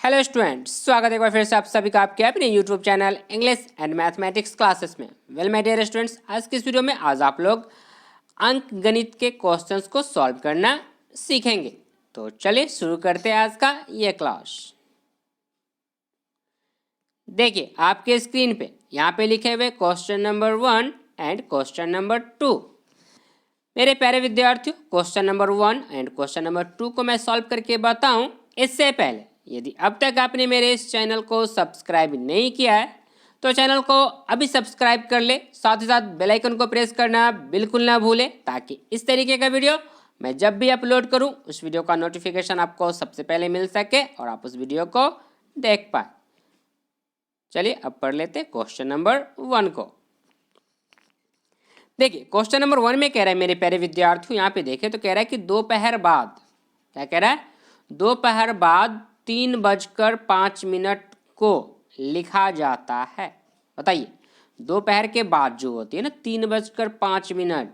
Hello students, स्वागत है एक बार फिर से आप सभी का आपके अपने YouTube channel English and mathematics classes में। वेल माय डियर स्टूडेंट्स, आज की इस वीडियो में आप लोग अंक गणित के क्वेश्चंस को सॉल्व करना सीखेंगे। तो चलिए शुरू करते हैं आज का ये क्लास। देखिए आपके स्क्रीन पे यहाँ पे लिखे हुए question number 1 and question number 2। मेरे प्यारे विद्यार्थियों, question number 1 and question number 2 को मैं सॉल्व करके बताऊं इससे पहले यदि अब तक आपने मेरे इस चैनल को सब्सक्राइब नहीं किया है तो चैनल को अभी सब्सक्राइब कर ले, साथ ही साथ बेल आइकन को प्रेस करना बिल्कुल ना भूलें ताकि इस तरीके का वीडियो मैं जब भी अपलोड करूं उस वीडियो का नोटिफिकेशन आपको सबसे पहले मिल सके और आप उस वीडियो को देख पाए। चलिए अब पढ़ लेते क्वेश्चन नंबर 1 को। देखिए क्वेश्चन नंबर 1 में कह रहा है मेरे प्यारे विद्यार्थियों, यहाँ पे देखें तो कह रहा है कि दोपहर बाद, क्या कह रहा है, दोपहर बाद 3:05 को लिखा जाता है। बताइए दोपहर के बाद जो होती है ना 3:05,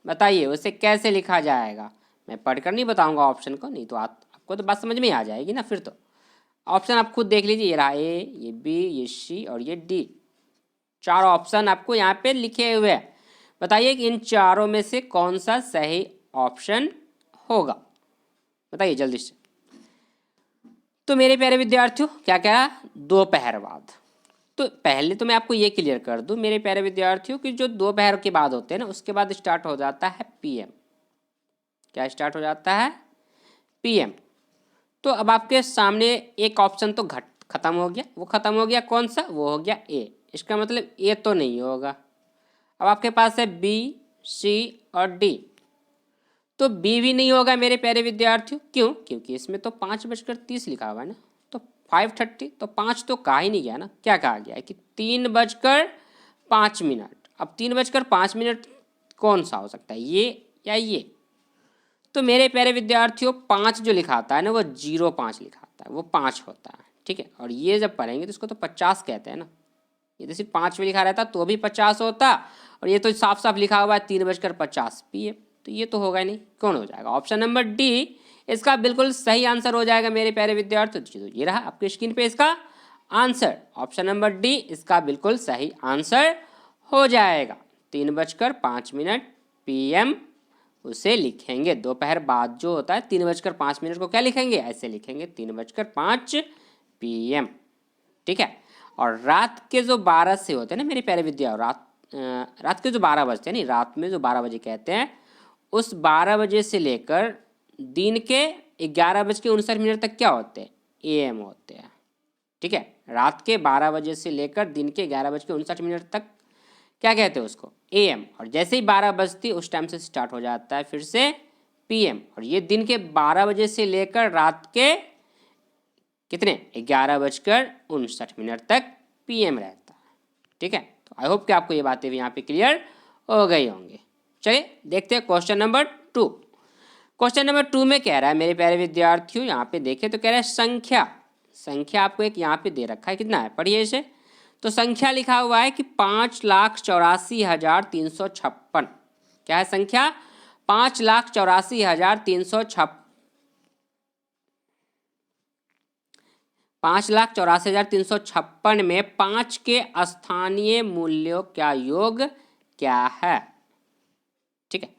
बताइए उसे कैसे लिखा जाएगा। मैं पढ़कर नहीं बताऊंगा ऑप्शन को, नहीं तो आपको तो बात समझ में आ जाएगी ना। फिर तो ऑप्शन आप खुद देख लीजिए, ये रहा ए, ये बी, ये सी और ये डी। 4 ऑप्शन आपको यहाँ पे लिखे हुए हैं। बताइए कि इन चारों में से कौन सा सही ऑप्शन होगा, बताइए जल्दी से। तो मेरे प्यारे विद्यार्थियों क्या कह रहा, दोपहर बाद। तो पहले तो मैं आपको ये क्लियर कर दूं मेरे प्यारे विद्यार्थियों कि जो दोपहर के बाद होते हैं ना उसके बाद स्टार्ट हो जाता है पीएम। क्या स्टार्ट हो जाता है, पीएम। तो अब आपके सामने एक ऑप्शन तो खत्म हो गया, वो खत्म हो गया, कौन सा, वो हो गया ए। इसका मतलब ए तो नहीं होगा। अब आपके पास है बी, सी और डी। तो बी भी नहीं होगा मेरे प्यारे विद्यार्थियों। क्यों? क्योंकि इसमें तो 5:30 लिखा हुआ है ना, तो 5:30, तो 5 तो कहा ही नहीं गया ना। क्या कहा गया है कि 3:05। अब 3:05 कौन सा हो सकता है, ये या ये? तो मेरे प्यारे विद्यार्थियों 5 जो लिखाता है ना वो 05 लिखाता है, वो 5 होता है। ठीक है, और ये जब पढ़ेंगे तो इसको तो 50 कहते हैं ना। ये तो सिर्फ 5 में लिखा रहता तो भी 50 होता, और ये तो साफ साफ लिखा हुआ है 3:50 पीएम, तो ये तो होगा नहीं। कौन हो जाएगा? ऑप्शन नंबर डी इसका बिल्कुल सही आंसर हो जाएगा मेरे प्यारे विद्यार्थियों। तो ये रहा आपके स्क्रीन पे इसका आंसर। ऑप्शन नंबर डी इसका बिल्कुल सही आंसर हो जाएगा। 3:05 पीएम उसे लिखेंगे। दोपहर बाद जो होता है 3:05 को क्या लिखेंगे, ऐसे लिखेंगे 3:05 पीएम। ठीक है, और रात के जो 12 से होते हैं ना मेरे प्यारे विद्या, रात के जो 12 बजते हैं, नहीं रात में जो 12 बजे कहते हैं, उस 12 बजे से लेकर दिन के 11:59 तक क्या होते हैं, एएम होते हैं। ठीक है, रात के 12 बजे से लेकर दिन के 11:59 तक क्या कहते हैं उसको, एएम। और जैसे ही 12 बजती उस टाइम से स्टार्ट हो जाता है फिर से पीएम। और ये दिन के 12 बजे से लेकर रात के कितने, 11:59 तक पीएम रहता है। ठीक है, तो आई होप कि आपको ये बातें भी यहाँ पे क्लियर हो गई होंगी। चलिए देखते हैं क्वेश्चन नंबर 2। क्वेश्चन नंबर 2 में कह रहा है मेरे प्यारे विद्यार्थियों, यहाँ पे देखें तो कह रहा है संख्या आपको एक यहाँ पे दे रखा है, कितना है पढ़िए इसे। तो संख्या लिखा हुआ है कि 5,84,356। क्या है संख्या, 5,84,356। 5,84,356 में 5 के स्थानीय मूल्यों का योग क्या है। ठीक है,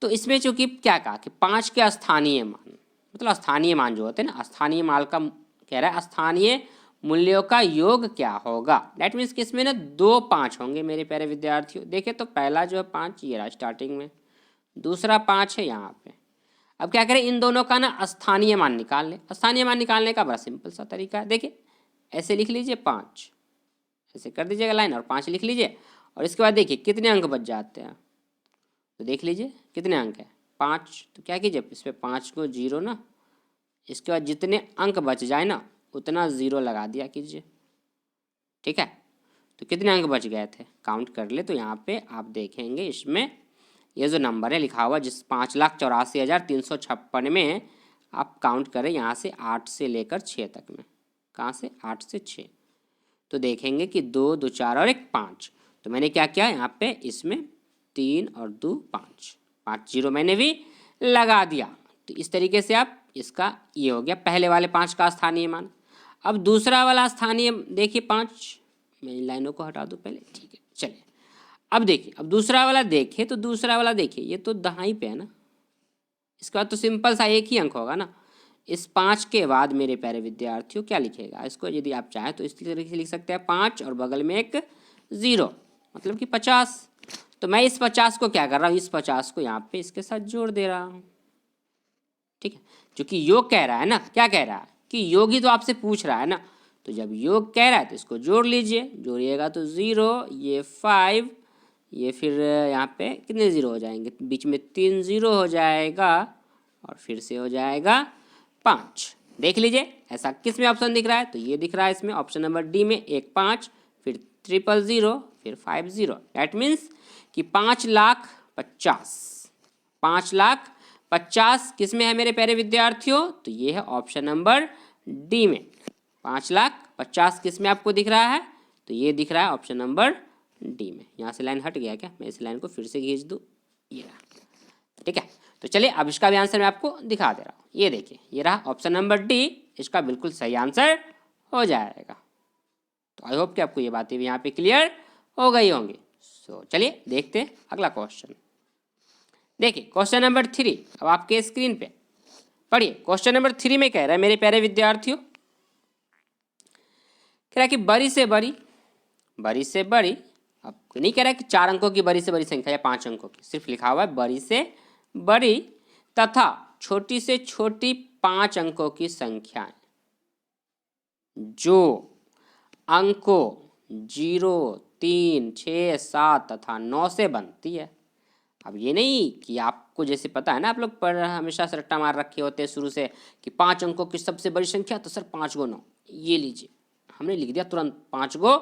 तो इसमें चूंकि क्या कहा कि 5 के स्थानीय मान, मतलब स्थानीय मान जो होते हैं ना, स्थानीय मान का कह रहा है स्थानीय मूल्यों का योग क्या होगा। दैट मीन्स कि इसमें ना 2 5 होंगे मेरे प्यारे विद्यार्थियों। देखिए तो पहला जो है 5 ये रहा स्टार्टिंग में, दूसरा 5 है यहाँ पे। अब क्या करें, इन दोनों का ना स्थानीय मान निकाल लें। स्थानीय मान निकालने का बड़ा सिंपल सा तरीका है। देखिए ऐसे लिख लीजिए 5, ऐसे कर दीजिएगा लाइन और 5 लिख लीजिए। और इसके बाद देखिए कितने अंक बच जाते हैं, तो देख लीजिए कितने अंक है 5। तो क्या कीजिए इस पर 5 को 0 ना, इसके बाद जितने अंक बच जाए ना उतना 0 लगा दिया कीजिए। ठीक है, तो कितने अंक बच गए थे काउंट कर ले। तो यहाँ पे आप देखेंगे इसमें ये जो नंबर है लिखा हुआ जिस 5,84,356 में आप काउंट करें यहाँ से 8 से लेकर 6 तक में। कहाँ से, 8 से 6। तो देखेंगे कि 2 2 4 और 1 5। तो मैंने क्या किया यहाँ पे, इसमें 3 और 2 5, 5 0 मैंने भी लगा दिया। तो इस तरीके से आप इसका ये हो गया पहले वाले 5 का स्थानीय मान। अब दूसरा वाला स्थानीय देखिए 5, मैं इन लाइनों को हटा दूँ पहले, ठीक है चलिए। अब देखिए, अब दूसरा वाला देखिए तो दूसरा वाला देखिए ये तो दहाई पे है ना, इसके बाद तो सिंपल सा एक ही अंक होगा ना। इस 5 के बाद मेरे प्यारे विद्यार्थियों क्या लिखेगा, इसको यदि आप चाहें तो इस तरीके से लिख सकते हैं 5 और बगल में एक 0, मतलब कि 50। तो मैं इस 50 को क्या कर रहा हूँ, इस 50 को यहाँ पे इसके साथ जोड़ दे रहा हूँ, ठीक है। क्योंकि योग कह रहा है ना, क्या कह रहा है कि योग ही तो आपसे पूछ रहा है ना, तो जब योग कह रहा है तो इसको जोड़ लीजिए, जोड़िएगा तो 0, ये 5, ये फिर यहाँ पे कितने 0 हो जाएंगे, बीच में 3 0 हो जाएगा और फिर से हो जाएगा 5। देख लीजिए ऐसा किस में ऑप्शन दिख रहा है, तो ये दिख रहा है इसमें ऑप्शन नंबर डी में, 1 5 फिर 000 फिर 50। दैट मीन्स कि 5,50,000, 5,50,000 किस में है मेरे प्यारे विद्यार्थियों, तो ये है ऑप्शन नंबर डी में। 5,50,000 किस में आपको दिख रहा है, तो ये दिख रहा है ऑप्शन नंबर डी में। यहाँ से लाइन हट गया क्या, मैं इस लाइन को फिर से खींच दूँ, ये रहा, ठीक है। तो चलिए अब इसका भी आंसर मैं आपको दिखा दे रहा हूँ, ये देखिए ये रहा ऑप्शन नंबर डी, इसका बिल्कुल सही आंसर हो जाएगा। तो आई होप कि आपको ये बातें भी यहाँ पे क्लियर हो गई होंगी। सो चलिए देखते हैं अगला क्वेश्चन। देखिए क्वेश्चन नंबर 3 अब आपके स्क्रीन पे पढ़िए। क्वेश्चन नंबर 3 में कह रहा है मेरे प्यारे विद्यार्थियों, कह रहा है कि बड़ी से बड़ी, बड़ी से बड़ी, अब नहीं कह रहा है कि 4 अंकों की बड़ी से बड़ी संख्या या 5 अंकों की, सिर्फ लिखा हुआ है बड़ी से बड़ी तथा छोटी से छोटी 5 अंकों की संख्याएं जो अंकों 0, 3, 6, 7 तथा 9 से बनती है। अब ये नहीं कि आपको जैसे पता है ना, आप लोग पर हमेशा से रट्टा मार रखे होते हैं शुरू से कि 5 अंकों की सबसे बड़ी संख्या, तो सर 5 गो 9, ये लीजिए हमने लिख दिया तुरंत 5 गो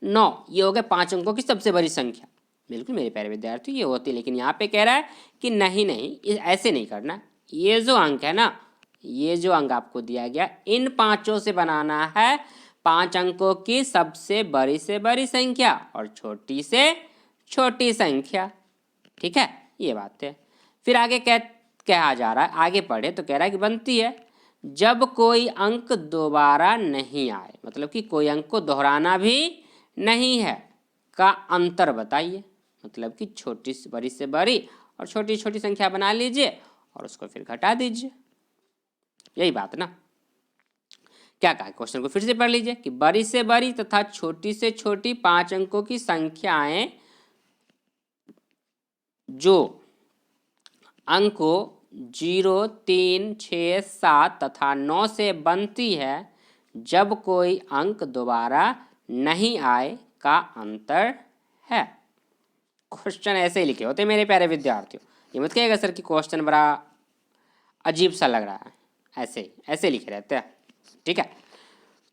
9, ये हो गया 5 अंकों की सबसे बड़ी संख्या। बिल्कुल मेरे प्यारे विद्यार्थी ये होती है, लेकिन यहाँ पे कह रहा है कि नहीं नहीं ऐसे नहीं करना, ये जो अंक है ना, ये जो अंक आपको दिया गया इन 5 से बनाना है 5 अंकों की सबसे बड़ी से बड़ी संख्या और छोटी से छोटी संख्या, ठीक है, ये बात है। फिर आगे कहा जा रहा है, आगे पढ़े तो कह रहा है कि बनती है जब कोई अंक दोबारा नहीं आए, मतलब कि कोई अंक को दोहराना भी नहीं है, का अंतर बताइए। मतलब कि छोटी से बड़ी और छोटी छोटी संख्या बना लीजिए और उसको फिर घटा दीजिए, यही बात ना। क्या कहा क्वेश्चन को फिर से पढ़ लीजिए कि बड़ी से बड़ी तथा छोटी से छोटी 5 अंकों की संख्याएं जो अंकों 0, 3, 6, 7 तथा 9 से बनती है जब कोई अंक दोबारा नहीं आए का अंतर है। क्वेश्चन ऐसे ही लिखे होते मेरे प्यारे विद्यार्थियों, ये मत कहिएगा सर कि क्वेश्चन बड़ा अजीब सा लग रहा है, ऐसे लिखे रहते हैं, ठीक है।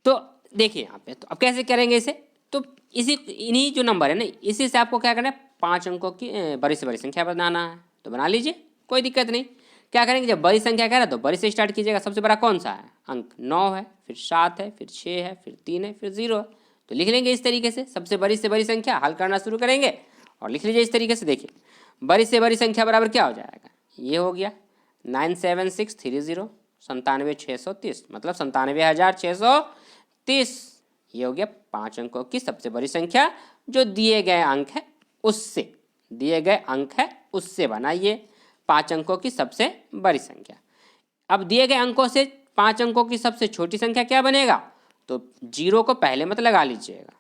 तो देखिए यहाँ पे, तो अब कैसे करेंगे इसे, तो इन्हीं जो नंबर है ना, इसी से आपको क्या करना है 5 अंकों की बड़ी से बड़ी संख्या बनाना है, तो बना लीजिए कोई दिक्कत नहीं। क्या करेंगे, जब बड़ी संख्या कह रहा है तो बड़ी से स्टार्ट कीजिएगा। सबसे बड़ा कौन सा है, अंक 9 है, फिर 7 है, फिर 6 है, फिर 3 है, फिर 0 है, तो लिख लेंगे इस तरीके से। सबसे बड़ी से बड़ी संख्या हल करना शुरू करेंगे और लिख लीजिए इस तरीके से। देखिए बड़ी से बड़ी संख्या बराबर क्या हो जाएगा, ये हो गया 97630, 97,630, मतलब 97,630, ये हो गया 5 अंकों की सबसे बड़ी संख्या जो दिए गए अंक है उससे बनाइए 5 अंकों की सबसे बड़ी संख्या। अब दिए गए अंकों से 5 अंकों की सबसे छोटी संख्या क्या बनेगा, तो 0 को पहले मत लगा लीजिएगा,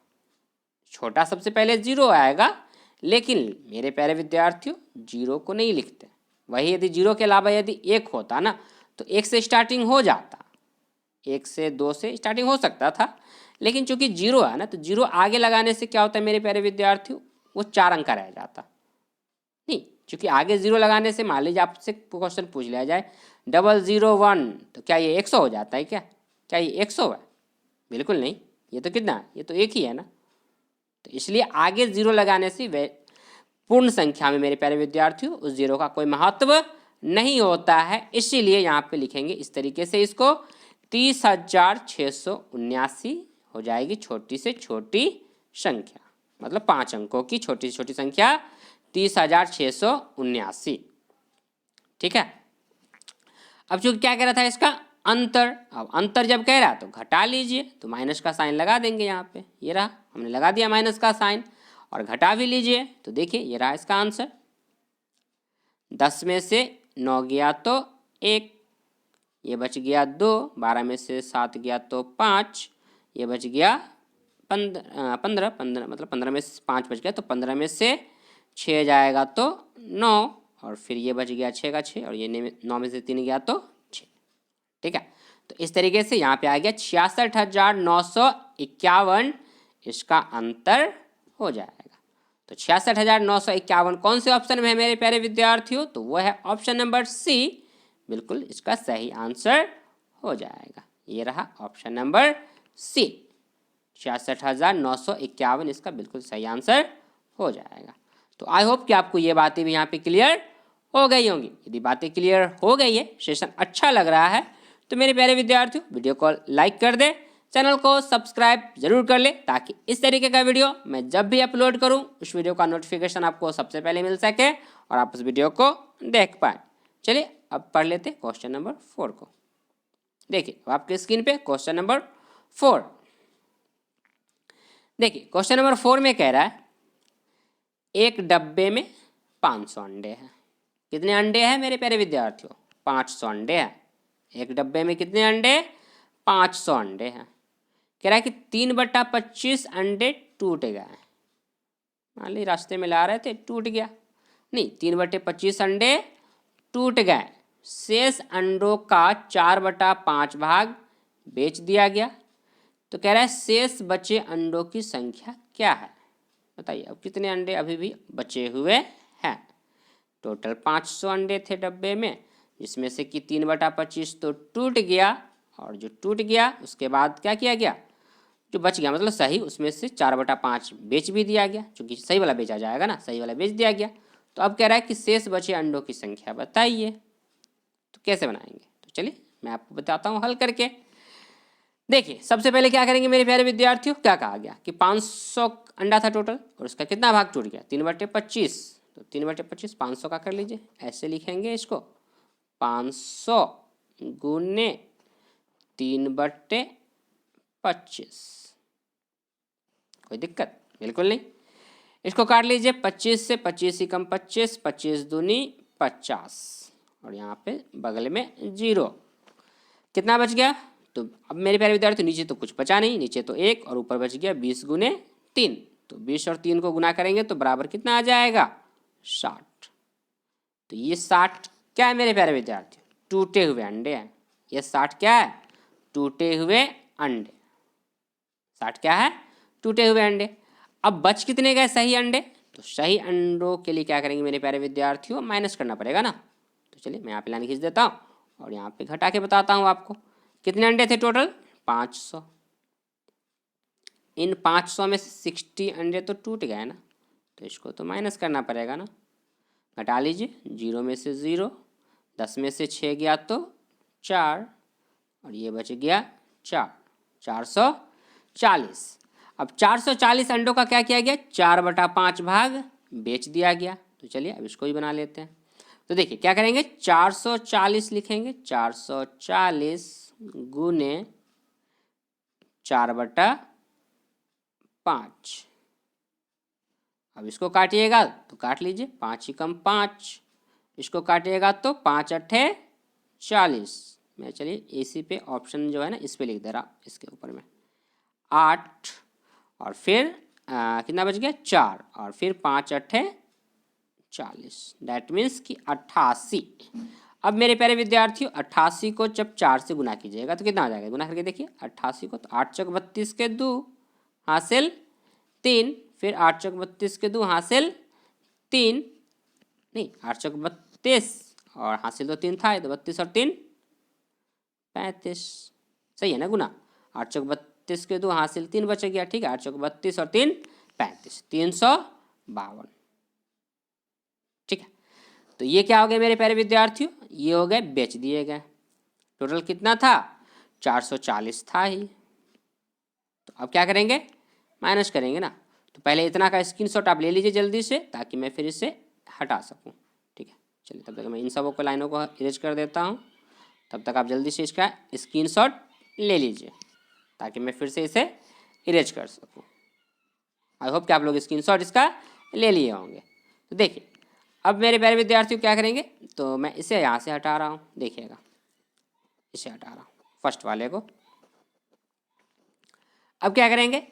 छोटा सबसे पहले 0 आएगा, लेकिन मेरे प्यारे विद्यार्थियों 0 को नहीं लिखते। वही यदि 0 के अलावा यदि 1 होता ना, तो 1 से स्टार्टिंग हो जाता, 1 से 2 से स्टार्टिंग हो सकता था, लेकिन चूंकि 0 है ना, तो 0 आगे लगाने से क्या होता है मेरे प्यारे विद्यार्थियों, वो 4 अंक का रह जाता। नहीं, चूंकि आगे 0 लगाने से मान लीजिए आपसे क्वेश्चन पूछ लिया जाए 001, तो क्या ये 100 हो जाता है, क्या ये 100 है, बिल्कुल नहीं, ये तो कितना, ये तो 1 ही है ना। तो इसलिए आगे 0 लगाने से पूर्ण संख्या में मेरे प्यारे विद्यार्थियों उस 0 का कोई महत्व नहीं होता है, इसीलिए यहाँ पे लिखेंगे इस तरीके से, इसको 30,679 हो जाएगी छोटी से छोटी संख्या, मतलब 5 अंकों की छोटी से छोटी संख्या 30,679, ठीक है। अब जो क्या कह रहा था इसका अंतर, अब अंतर जब कह रहा है तो घटा लीजिए, तो माइनस का साइन लगा देंगे यहाँ पे, ये रहा, हमने लगा दिया माइनस का साइन, और घटा भी लीजिए, तो देखिए ये रहा इसका आंसर। 10 में से 9 गया तो 1, ये बच गया 2, 12 में से 7 गया तो 5, ये बच गया 15 मतलब 15 में से 5 बच गया, तो 15 में से 6 जाएगा तो 9, और फिर ये बच गया 6 का 6, और ये 9 में से 3 गया तो 6। ठीक है, तो इस तरीके से यहाँ पे आ गया 66,951, इसका अंतर हो जाएगा। तो 66,951 कौन से ऑप्शन में है मेरे प्यारे विद्यार्थियों? तो वो है ऑप्शन नंबर सी, बिल्कुल इसका सही आंसर हो जाएगा। ये रहा ऑप्शन नंबर सी, 66,951 इसका बिल्कुल सही आंसर हो जाएगा। तो आई होप कि आपको ये बातें भी यहाँ पे क्लियर हो गई होंगी। यदि बातें क्लियर हो गई है, सेशन अच्छा लग रहा है, तो मेरे प्यारे विद्यार्थियों वीडियो को लाइक कर दें, चैनल को सब्सक्राइब जरूर कर ले, ताकि इस तरीके का वीडियो मैं जब भी अपलोड करूं उस वीडियो का नोटिफिकेशन आपको सबसे पहले मिल सके और आप उस वीडियो को देख पाए। चलिए अब पढ़ लेते क्वेश्चन नंबर 4 को। देखिए आपके स्क्रीन पे क्वेश्चन नंबर 4। देखिए क्वेश्चन नंबर 4 में कह रहा है एक डब्बे में 500 अंडे हैं। कितने अंडे हैं मेरे प्यारे विद्यार्थियों? 500 अंडे हैं। एक डब्बे में कितने अंडे? 500 अंडे हैं। कह रहा है कि 3/25 अंडे टूट गए। मान ली रास्ते में ला रहे थे, टूट गया, नहीं 3/25 अंडे टूट गए, शेष अंडों का 4/5 भाग बेच दिया गया। तो कह रहा है शेष बचे अंडों की संख्या क्या है? बताइए अब कितने अंडे अभी भी बचे हुए हैं। टोटल 500 अंडे थे डब्बे में, जिसमें से कि 3/25 तो टूट गया, और जो टूट गया उसके बाद क्या किया गया, जो बच गया मतलब सही, उसमें से 4/5 बेच भी दिया गया, क्योंकि सही वाला बेचा जाएगा ना, सही वाला बेच दिया गया। तो अब कह रहा है कि शेष बचे अंडों की संख्या बताइए। तो कैसे बनाएंगे? तो चलिए मैं आपको बताता हूँ हल करके। देखिए सबसे पहले क्या करेंगे मेरे प्यारे विद्यार्थियों, क्या कहा गया कि 500 अंडा था टोटल, और उसका कितना भाग टूट गया? 3/25। तो 3/25 500 का कर लीजिए, ऐसे लिखेंगे इसको, 500 गुने 3/25। कोई दिक्कत? बिल्कुल नहीं। इसको काट लीजिए, 25 से 25 ही कम 25, 25 दूनी 50, और यहाँ पे बगल में 0। कितना बच गया? तो अब मेरे प्यारे विद्यार्थी नीचे तो कुछ बचा नहीं, नीचे तो 1 और ऊपर बच गया 20 गुने 3। तो 20 और 3 को गुना करेंगे तो बराबर कितना आ जाएगा? 60। तो ये 60 क्या है मेरे प्यारे विद्यार्थी? टूटे हुए अंडे हैं। ये 60 क्या है? टूटे हुए अंडे। 60 क्या है? टूटे हुए अंडे। अब बच कितने गए सही अंडे? तो सही अंडों के लिए क्या करेंगे मेरे प्यारे विद्यार्थियों? माइनस करना पड़ेगा ना। तो चलिए मैं यहाँ पे लाइन खींच देता हूँ और यहाँ पे घटा के बताता हूँ आपको कितने अंडे थे टोटल? 500। इन 500 में से 60 अंडे तो टूट गए ना, तो इसको तो माइनस करना पड़ेगा ना। घटा लीजिए, 0 में से 0, 10 में से 6 गया तो 4, और ये बच गया 4, 440। अब 440 अंडों का क्या किया गया? 4/5 भाग बेच दिया गया। तो चलिए अब इसको ही बना लेते हैं। तो देखिए क्या करेंगे, 440 लिखेंगे, 440 गुने 4/5। अब इसको काटिएगा तो काट लीजिए, 5 ही कम 5, इसको काटिएगा तो 5 अट्ठे 40। मैं चलिए इसी पे ऑप्शन जो है ना इस पे लिख दे रहा, इसके ऊपर में 8, और फिर कितना बच गया? 4, और फिर 5 अट्ठे 40, दैट मीन्स कि 88। अब मेरे प्यारे विद्यार्थियों 88 को जब 4 से गुना कीजिएगा तो कितना आ जाएगा? गुना करके देखिए 88 को, तो 8 चौक 32 के 2 हासिल 3, फिर 8 चौक 32 के 2 हासिल 3, नहीं 8 चौक 32 और हासिल तो 3 था, तो 32 और 3 35, सही है ना गुना। 8 चौक 32 के 2 हासिल 3 बच गया, ठीक है। 8 चौक 32 और 3 35, 352, ठीक है। तो ये क्या हो गया मेरे प्यारे विद्यार्थियों? ये हो गए बेच दिए गए। टोटल कितना था? 440 था ही। तो अब क्या करेंगे? माइनस करेंगे ना। तो पहले इतना का स्क्रीनशॉट आप ले लीजिए जल्दी से, ताकि मैं फिर इसे हटा सकूं, ठीक है। चलिए तब तक मैं इन सबों को लाइनों को इरेज कर देता हूं, तब तक आप जल्दी से इसका स्क्रीनशॉट ले लीजिए ताकि मैं फिर से इसे इरेज कर सकूं। आई होप कि आप लोग स्क्रीनशॉट इसका ले लिए होंगे। तो देखिए अब मेरे प्यारे विद्यार्थियों क्या करेंगे, तो मैं इसे यहाँ से हटा रहा हूँ, देखिएगा इसे हटा रहा हूँ फर्स्ट वाले को। अब क्या करेंगे,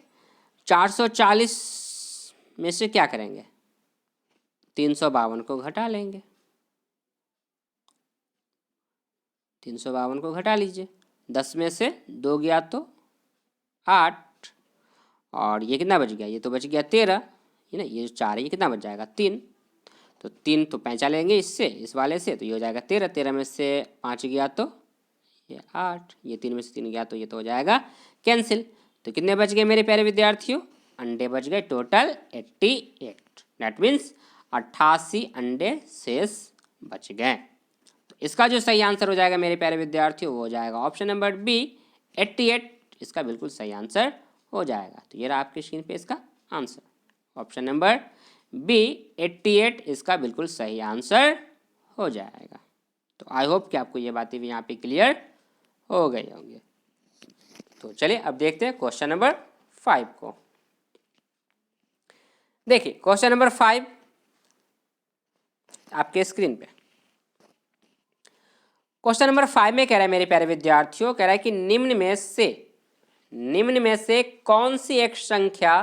440 में से क्या करेंगे, 352 को घटा लेंगे। 352 को घटा लीजिए, 10 में से 2 गया तो 8, और ये कितना बच गया, ये तो बच गया 13, है ना, ये 4 है, ये कितना बच जाएगा 3, तो 3 तो पहचान लेंगे इससे, इस वाले से, तो ये हो जाएगा 13, 13 में से 5 गया तो ये 8, ये 3 में से 3 गया तो ये तो हो जाएगा कैंसिल। तो कितने बच गए मेरे प्यारे विद्यार्थियों, अंडे बच गए टोटल 88, दैट मीन्स 88 अंडे शेष बच गए। तो इसका जो सही आंसर हो जाएगा मेरे प्यारे विद्यार्थियों वो हो जाएगा ऑप्शन नंबर बी 88, इसका बिल्कुल सही आंसर हो जाएगा। तो ये रहा आपकी स्क्रीन पे इसका आंसर, ऑप्शन नंबर बी 88 इसका बिल्कुल सही आंसर हो जाएगा। तो आई होप कि आपको ये बातें भी यहाँ पे क्लियर हो गई होंगी। तो चलिए अब देखते हैं क्वेश्चन नंबर 5 को। देखिए क्वेश्चन नंबर 5 आपके स्क्रीन पे। क्वेश्चन नंबर 5 में कह रहा है मेरे प्यारे विद्यार्थियों, कह रहा है कि निम्न में से कौन सी एक संख्या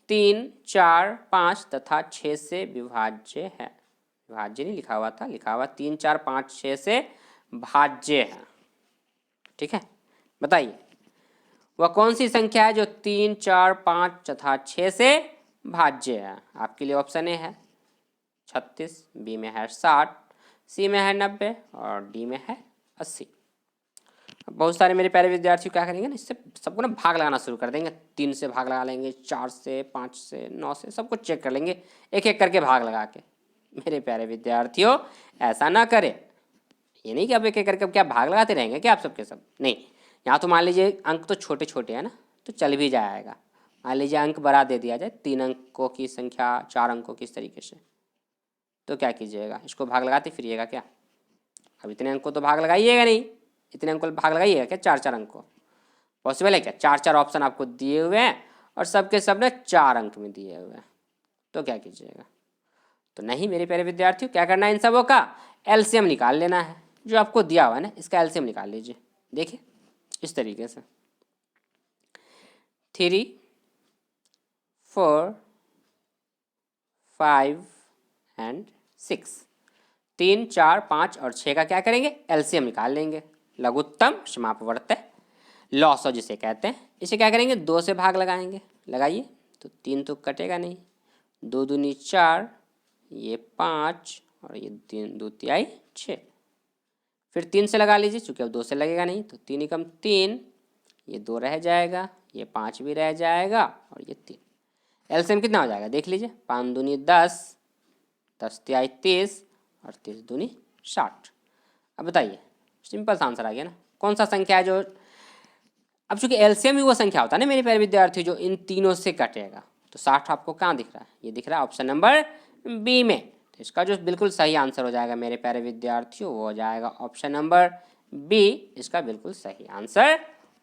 3, 4, 5 तथा 6 से विभाज्य है। विभाज्य नहीं लिखा हुआ था, लिखा हुआ 3, 4, 5, 6 से भाज्य है। ठीक है, बताइए वह कौन सी संख्या है जो 3, 4, 5 तथा 6 से भाज्य है। आपके लिए ऑप्शन ए है 36, बी में है 60, सी में है 90 और डी में है 80। बहुत सारे मेरे प्यारे विद्यार्थी क्या करेंगे ना, इससे सबको ना भाग लगाना शुरू कर देंगे, 3 से भाग लगा लेंगे, 4 से, 5 से, 9 से, सबको चेक कर लेंगे एक एक करके भाग लगा के। मेरे प्यारे विद्यार्थियों ऐसा ना करें, ये नहीं कि आप एक एक करके क्या भाग लगाते रहेंगे क्या आप सबके सब, नहीं। यहाँ तो मान लीजिए अंक तो छोटे छोटे हैं ना, तो चल भी जाएगा। मान लीजिए अंक बड़ा दे दिया जाए, 3 अंकों की संख्या 4 अंकों की, इस तरीके से, तो क्या कीजिएगा, इसको भाग लगाते फिरिएगा क्या। अब इतने अंक को तो भाग लगाइएगा नहीं, इतने अंक को भाग लगाइएगा क्या, 4 अंक को पॉसिबल है क्या। 4 ऑप्शन आपको दिए हुए हैं और सबके सब ने 4 अंक में दिए हुए हैं, तो क्या कीजिएगा। तो नहीं मेरे प्यारे विद्यार्थियों, क्या करना है, इन सबों का एलसीएम निकाल लेना है, जो आपको दिया हुआ है ना इसका एलसीएम निकाल लीजिए। देखिए इस तरीके से 3, 4, 5 एंड 6, 3, 4, 5 और 6 का क्या करेंगे, एलसीएम निकाल लेंगे। लघुत्तम समापवर्त लॉस जिसे कहते हैं, इसे क्या करेंगे 2 से भाग लगाएंगे। लगाइए, तो 3 तो कटेगा नहीं, 2 दूनी 4, ये 5 और ये 3 2 तिहाई 6, फिर 3 से लगा लीजिए, चूँकि अब 2 से लगेगा नहीं, तो 3 एकम 3, ये 2 रह जाएगा, ये 5 भी रह जाएगा और ये 3। एलसीएम कितना हो जाएगा देख लीजिए, 5 दूनी 10, 10 तिहाई 30 और 30 दूनी 60। अब बताइए सिंपल सा आंसर आ गया ना, कौन सा संख्या है जो, अब चूंकि एलसीएम ही वो संख्या होता है ना मेरे प्यारे विद्यार्थी जो इन तीनों से कटेगा। तो 60 आपको कहाँ दिख रहा है, ये दिख रहा है ऑप्शन नंबर बी में। तो इसका जो बिल्कुल सही आंसर हो जाएगा मेरे प्यारे विद्यार्थियों वो हो जाएगा ऑप्शन नंबर बी, इसका बिल्कुल सही आंसर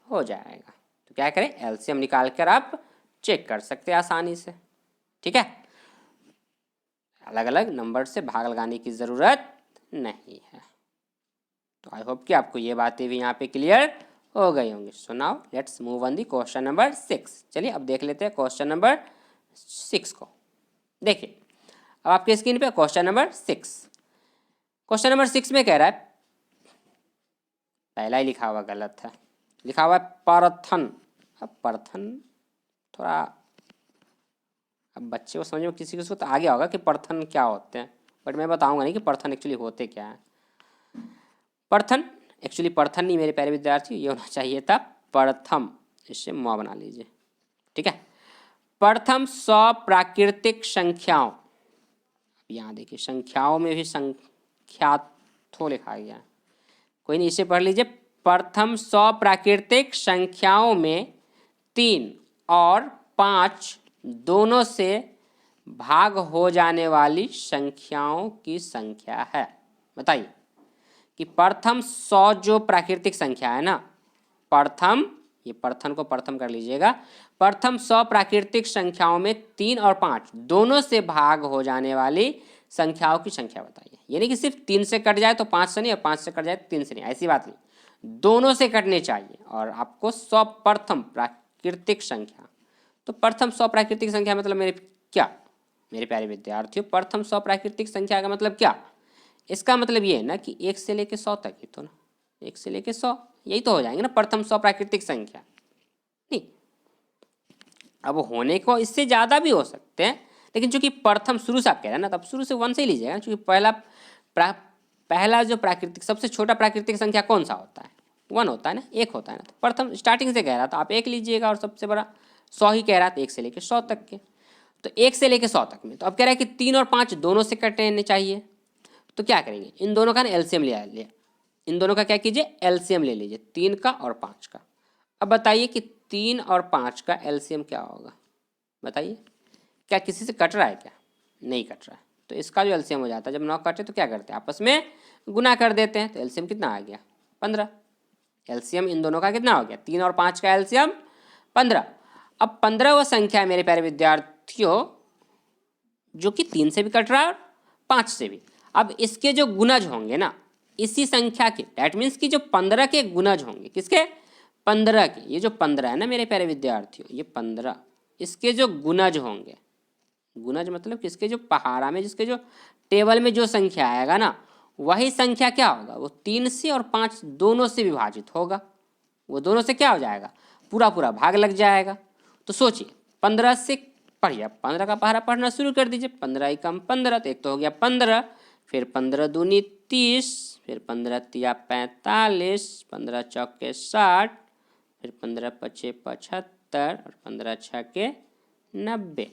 हो जाएगा। तो क्या करें, एलसीएम निकाल कर आप चेक कर सकते हैं आसानी से। ठीक है, अलग अलग नंबर से भाग लगाने की ज़रूरत नहीं है। तो आई होप कि आपको ये बातें भी यहाँ पे क्लियर हो गई होंगी। So now let's move on the question number 6। चलिए अब देख लेते हैं क्वेश्चन नंबर 6 को। देखिए अब आपके स्क्रीन पे क्वेश्चन नंबर 6। क्वेश्चन नंबर 6 में कह रहा है, पहला ही लिखा हुआ गलत है, लिखा हुआ है परथन। अब परथन थोड़ा, अब बच्चे को समझ में किसी को तो आ गया होगा कि परथन क्या होते हैं, बट मैं बताऊंगा नहीं कि परथन एक्चुअली होते क्या है। परथन एक्चुअली परथन नहीं मेरे प्यारे विद्यार्थी, ये होना चाहिए था प्रथम, इससे म बना लीजिए। ठीक है, प्रथम प्राकृतिक संख्याओं, यहाँ देखिए संख्याओं में भी संख्यात्थो लिखा गया है, कोई नहीं इसे पढ़ लीजिए। प्रथम प्राकृतिक संख्याओं में 3 और 5 दोनों से भाग हो जाने वाली संख्याओं की संख्या है। बताइए कि प्रथम 100 जो प्राकृतिक संख्या है ना, प्रथम, ये प्रथम को प्रथम कर लीजिएगा, प्रथम 100 प्राकृतिक संख्याओं में 3 और 5 दोनों से भाग हो जाने वाली संख्याओं की संख्या बताइए। यानी कि सिर्फ 3 से कट जाए तो 5 से नहीं, और 5 से कट जाए तो 3 से नहीं, ऐसी बात नहीं, दोनों से कटने चाहिए। और आपको 100 प्रथम प्राकृतिक संख्या, तो प्रथम 100 प्राकृतिक संख्या मतलब मेरे क्या, मेरे प्यारे विद्यार्थियों, प्रथम 100 प्राकृतिक संख्या का मतलब क्या, इसका मतलब ये है ना कि 1 से लेके 100 तक ही तो ना, 1 से लेके 100 यही तो हो जाएंगे ना प्रथम 100 प्राकृतिक संख्या। नहीं, अब होने को इससे ज़्यादा भी हो सकते हैं, लेकिन चूंकि प्रथम शुरू से आप कह रहे हैं ना, तब शुरू से 1 से ही लीजिएगा, क्योंकि पहला जो प्राकृतिक सबसे छोटा प्राकृतिक संख्या कौन सा होता है, 1 होता है ना, 1 होता है ना, तो प्रथम स्टार्टिंग से कह रहा था आप 1 लीजिएगा, और सबसे बड़ा 100 ही कह रहा था, 1 से लेके 100 तक के, तो 1 से लेके 100 तक में, तो अब कह रहा है कि 3 और 5 दोनों से कटने चाहिए, तो क्या करेंगे, इन दोनों का ना एलसीएम लिया, इन दोनों का क्या कीजिए, एलसीएम ले लीजिए, 3 का और 5 का। अब बताइए कि 3 और 5 का एलसीएम क्या होगा, बताइए, क्या किसी से कट रहा है, क्या नहीं कट रहा है, तो इसका जो एलसीएम हो जाता है, जब 9 कटे तो क्या करते हैं, आपस में गुना कर देते हैं, तो एलसीएम कितना आ गया, 15। एलसीएम इन दोनों का कितना हो गया, 3 और 5 का एलसीएम 15। अब 15 वो संख्या है मेरे प्यारे विद्यार्थियों, जो कि 3 से भी कट रहा है और 5 से भी। अब इसके जो गुणज होंगे ना, इसी संख्या के, डैट मीन्स कि जो 15 के गुणज होंगे, किसके, 15 के, ये जो 15 है ना मेरे प्यारे विद्यार्थियों, ये 15, इसके जो गुणज होंगे, गुणज मतलब किसके, जो पहाड़ा में, जिसके जो टेबल में जो संख्या आएगा ना, वही संख्या क्या होगा, वो 3 से और 5 दोनों से विभाजित होगा, वो दोनों से क्या हो जाएगा, पूरा पूरा भाग लग जाएगा। तो सोचिए 15 से पढ़िए, 15 का पहाड़ा पढ़ना शुरू कर दीजिए, 15 ही कम 15, तो एक तो हो गया 15, फिर 15 दूनी 30, फिर 15 तिया 45, 15 चौके 60, फिर 15 पचे 75, और 15 छके 90,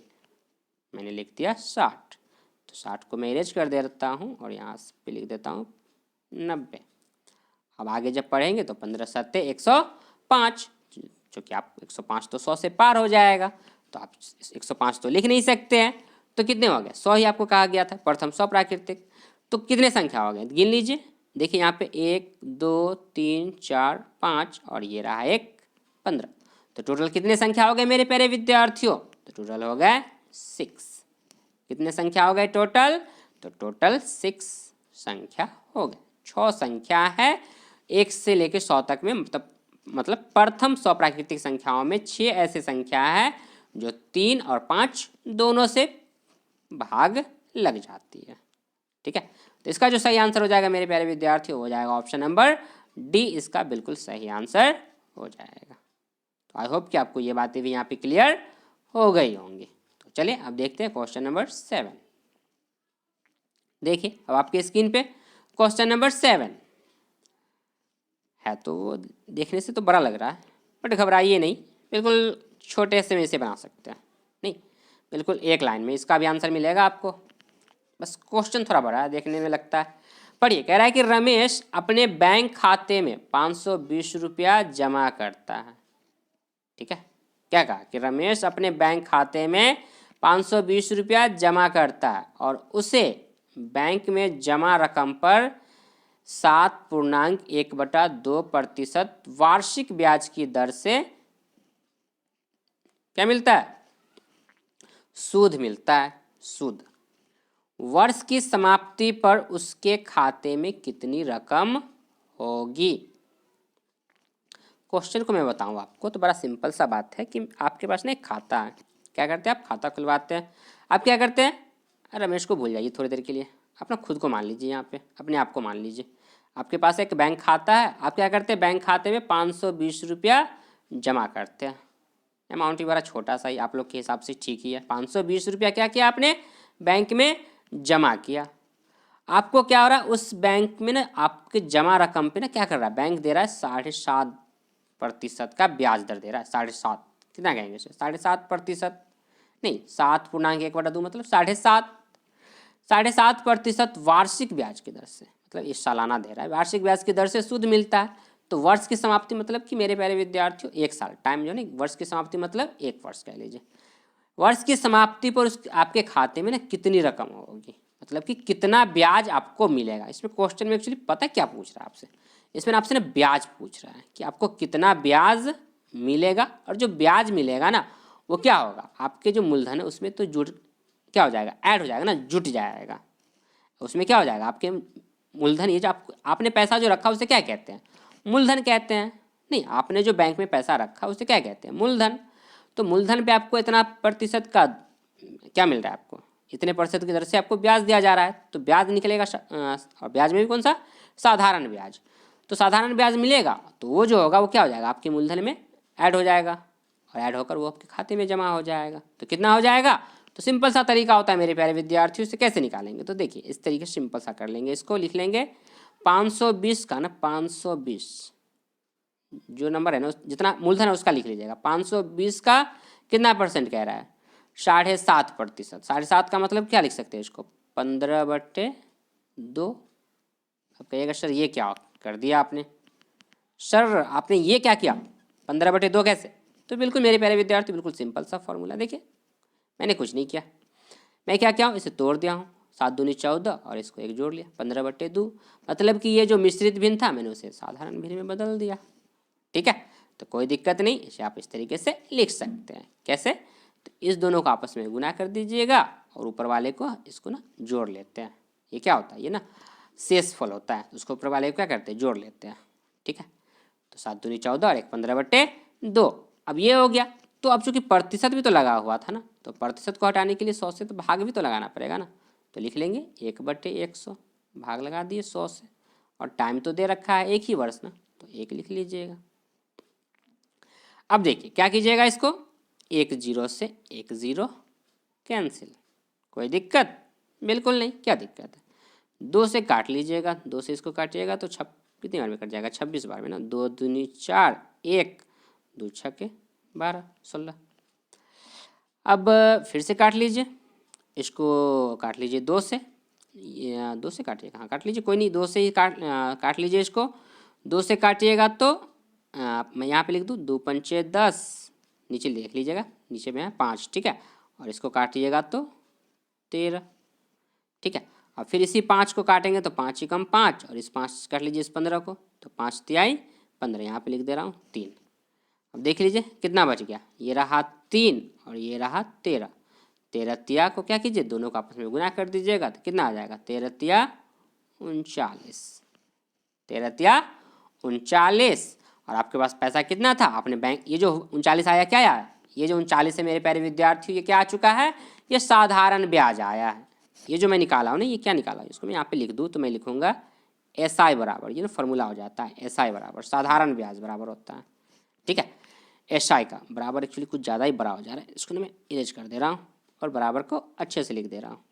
मैंने लिख दिया 60, तो 60 को मैं इरेज कर देता हूँ और यहाँ पे लिख देता हूँ 90। अब आगे जब पढ़ेंगे तो 15 सत्ते 105, जो कि आप 105 तो 100 से पार हो जाएगा, तो आप 105 तो लिख नहीं सकते हैं, तो कितने हो गए, 100 ही आपको कहा गया था, प्रथम 100 प्राकृतिक, तो कितने संख्या हो गए, गिन लीजिए, देखिए यहाँ पे 1 2 3 4 5, और ये रहा एक 15, तो टोटल कितने संख्या हो गए मेरे प्यारे विद्यार्थियों, तो टोटल हो गए 6। कितने संख्या हो गए टोटल, तो टोटल 6 संख्या हो गए, 6 संख्या है 1 से लेकर 100 तक में, मतलब प्रथम 100 प्राकृतिक संख्याओं में 6 ऐसे संख्या है जो 3 और 5 दोनों से भाग लग जाती है। ठीक है, तो इसका जो सही आंसर हो जाएगा मेरे प्यारे विद्यार्थियों, हो जाएगा ऑप्शन नंबर डी, इसका बिल्कुल सही आंसर हो जाएगा। तो आई होप कि आपको ये बातें भी यहाँ पे क्लियर हो गई होंगी। तो चलिए अब देखते हैं क्वेश्चन नंबर 7। देखिए अब आपके स्क्रीन पे क्वेश्चन नंबर 7 है, तो देखने से तो बड़ा लग रहा है, बट घबराइए नहीं, बिल्कुल छोटे से में इसे बना सकते हैं, नहीं बिल्कुल एक लाइन में इसका भी आंसर मिलेगा आपको, बस क्वेश्चन थोड़ा बड़ा है देखने में लगता है। पढ़िए, कह रहा है कि रमेश अपने बैंक खाते में 520 रुपया जमा करता है। ठीक है, क्या कहा कि रमेश अपने बैंक खाते में 520 रुपया जमा करता है और उसे बैंक में जमा रकम पर 7.1/2% वार्षिक ब्याज की दर से क्या मिलता है, सूद मिलता है, सूद। वर्ष की समाप्ति पर उसके खाते में कितनी रकम होगी। क्वेश्चन को मैं बताऊं आपको तो बड़ा सिंपल सा बात है कि आपके पास ना एक खाता है, क्या करते हैं आप, खाता खुलवाते हैं, आप क्या करते हैं, रमेश को भूल जाइए थोड़ी देर के लिए, अपना खुद को मान लीजिए, यहाँ पे अपने आप को मान लीजिए, आपके पास एक बैंक खाता है, आप क्या करते हैं बैंक खाते में 520 रुपया जमा करते हैं, अमाउंट ही बड़ा छोटा सा ही आप लोग के हिसाब से ठीक ही है, 520 रुपया क्या किया आपने बैंक में जमा किया। आपको क्या हो रहा है, उस बैंक में ना आपके जमा रकम पे ना क्या कर रहा है, बैंक दे रहा है 7.5% का ब्याज दर दे रहा है, 7.5, कितना कहेंगे इसे, 7.5% नहीं, 7.1/2 मतलब 7.5% वार्षिक ब्याज की दर से, मतलब ये सालाना दे रहा है, वार्षिक ब्याज की दर से सूद मिलता है। तो वर्ष की समाप्ति मतलब कि मेरे प्यारे विद्यार्थियों 1 साल, टाइम जो नहीं, वर्ष की समाप्ति मतलब 1 वर्ष कह लीजिए, वर्ष की समाप्ति पर उस आपके खाते में ना कितनी रकम होगी, मतलब कि कितना ब्याज आपको मिलेगा। इसमें क्वेश्चन में एक्चुअली पता है क्या पूछ रहा है आपसे, इसमें आपसे ना ब्याज पूछ रहा है कि आपको कितना ब्याज मिलेगा, और जो ब्याज मिलेगा ना वो क्या होगा, आपके जो मूलधन है उसमें तो जुड़ क्या हो जाएगा, ऐड हो जाएगा ना, जुट जाएगा। उसमें क्या हो जाएगा, आपके मूलधन, ये जो आपने पैसा जो रखा उसे क्या कहते हैं, मूलधन कहते हैं। नहीं, आपने जो बैंक में पैसा रखा उसे क्या कहते हैं, मूलधन। तो मूलधन पे आपको इतना प्रतिशत का क्या मिल रहा है, आपको इतने प्रतिशत की दर से आपको ब्याज दिया जा रहा है, तो ब्याज निकलेगा और ब्याज में भी कौन सा, साधारण ब्याज। तो साधारण ब्याज मिलेगा तो वो जो होगा वो क्या हो जाएगा, आपके मूलधन में ऐड हो जाएगा, और ऐड होकर वो आपके खाते में जमा हो जाएगा। तो कितना हो जाएगा, तो सिंपल सा तरीका होता है मेरे प्यारे विद्यार्थियों, इसे कैसे निकालेंगे, तो देखिए इस तरीके से सिंपल सा कर लेंगे, इसको लिख लेंगे 520 का ना, 520 जो नंबर है ना, जितना मूलधन है उसका लिख लीजिएगा। 520 का कितना परसेंट कह रहा है, 7.5%। 7.5 का मतलब क्या लिख सकते हैं इसको, 15/2। अब कहिएगा सर ये क्या कर दिया आपने, सर आपने ये क्या किया, 15/2 कैसे। तो बिल्कुल मेरे प्यारे विद्यार्थी, बिल्कुल सिंपल सा फॉर्मूला, देखिए मैंने कुछ नहीं किया, मैं क्या किया हूँ, इसे तोड़ दिया हूँ, 7 दूनी 14 और इसको एक जोड़ लिया, 15/2। मतलब कि ये जो मिश्रित भिन्न था मैंने उसे साधारण भिन्न में बदल दिया। ठीक है, तो कोई दिक्कत नहीं, इसे आप इस तरीके से लिख सकते हैं। कैसे, तो इस दोनों को आपस में गुना कर दीजिएगा और ऊपर वाले को इसको ना जोड़ लेते हैं। ये क्या होता है, ये ना शेषफल होता है, उसको ऊपर वाले को क्या करते हैं, जोड़ लेते हैं। ठीक है, तो 7 दूनी 14 और एक 15/2। अब ये हो गया, तो अब चूंकि प्रतिशत भी तो लगा हुआ था ना, तो प्रतिशत को हटाने के लिए 100 से तो भाग भी तो लगाना पड़ेगा ना, तो लिख लेंगे 1/100, भाग लगा दिए 100 से, और टाइम तो दे रखा है 1 ही वर्ष ना, तो 1 लिख लीजिएगा। अब देखिए क्या कीजिएगा, इसको 1 0 से 1 0 कैंसिल, कोई दिक्कत बिल्कुल नहीं, क्या दिक्कत है। 2 से काट लीजिएगा, 2 से इसको काटिएगा तो कितनी बार में कट जाएगा, 26 बार में ना, 2 दूनी 4, 1 2 छक्के 12 16। अब फिर से काट लीजिए, इसको काट लीजिए 2 से, 2 से काटिएगा, हाँ काट लीजिए, कोई नहीं, 2 से ही काट लीजिए इसको। 2 से काटिएगा तो मैं यहाँ पे लिख दूँ 2 पंचे 10, नीचे देख लीजिएगा, नीचे में है 5। ठीक है, और इसको काटिएगा तो 13। ठीक है, और फिर इसी 5 को काटेंगे तो 5 ही कम 5, और इस 5 काट लीजिए इस 15 को, तो 5 तिहाई 15, यहाँ पे लिख दे रहा हूँ 3। अब देख लीजिए कितना बच गया, ये रहा 3 और ये रहा 13। 13 तिया को क्या कीजिए, दोनों को आपस में गुना कर दीजिएगा, तो कितना आ जाएगा, 13 तिया 39। 13 तिया 39, और आपके पास पैसा कितना था, आपने बैंक, ये जो 39 आया क्या आया, ये जो 39 है मेरे प्यारे विद्यार्थियों, ये क्या आ चुका है, ये साधारण ब्याज आया है। ये जो मैं निकाला हूँ ना, ये क्या निकाला है, इसको मैं यहाँ पे लिख दूँ तो मैं लिखूँगा SI बराबर, ये ना फॉर्मूला हो जाता है, SI बराबर साधारण ब्याज बराबर होता है। ठीक है, SI का बराबर एक्चुअली कुछ ज़्यादा ही बड़ा हो जा रहा है, इसको ना मैं इरेज कर दे रहा हूँ और बराबर को अच्छे से लिख दे रहा हूँ।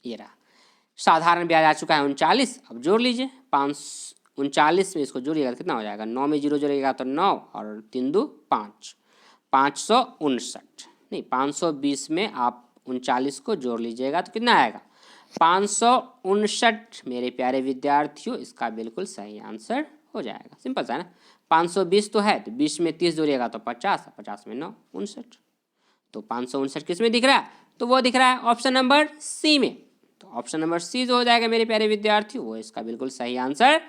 ये रहा साधारण ब्याज आ चुका है 39। अब जोड़ लीजिए, 39 में इसको जोड़िएगा तो कितना हो जाएगा, 9 में 0 जोड़िएगा तो 9 और 3 2 5, 559। नहीं, 520 में आप 39 को जोड़ लीजिएगा तो कितना आएगा, 559। मेरे प्यारे विद्यार्थियों, इसका बिल्कुल सही आंसर हो जाएगा, सिंपल सा है ना। 520 तो है, तो 20 में 30 जोड़िएगा तो 50, 50 में 9 59। तो 559 किस में दिख रहा है, तो वो दिख रहा है ऑप्शन नंबर सी में। तो ऑप्शन नंबर सी जो हो जाएगा मेरे प्यारे विद्यार्थियों, वो इसका बिल्कुल सही आंसर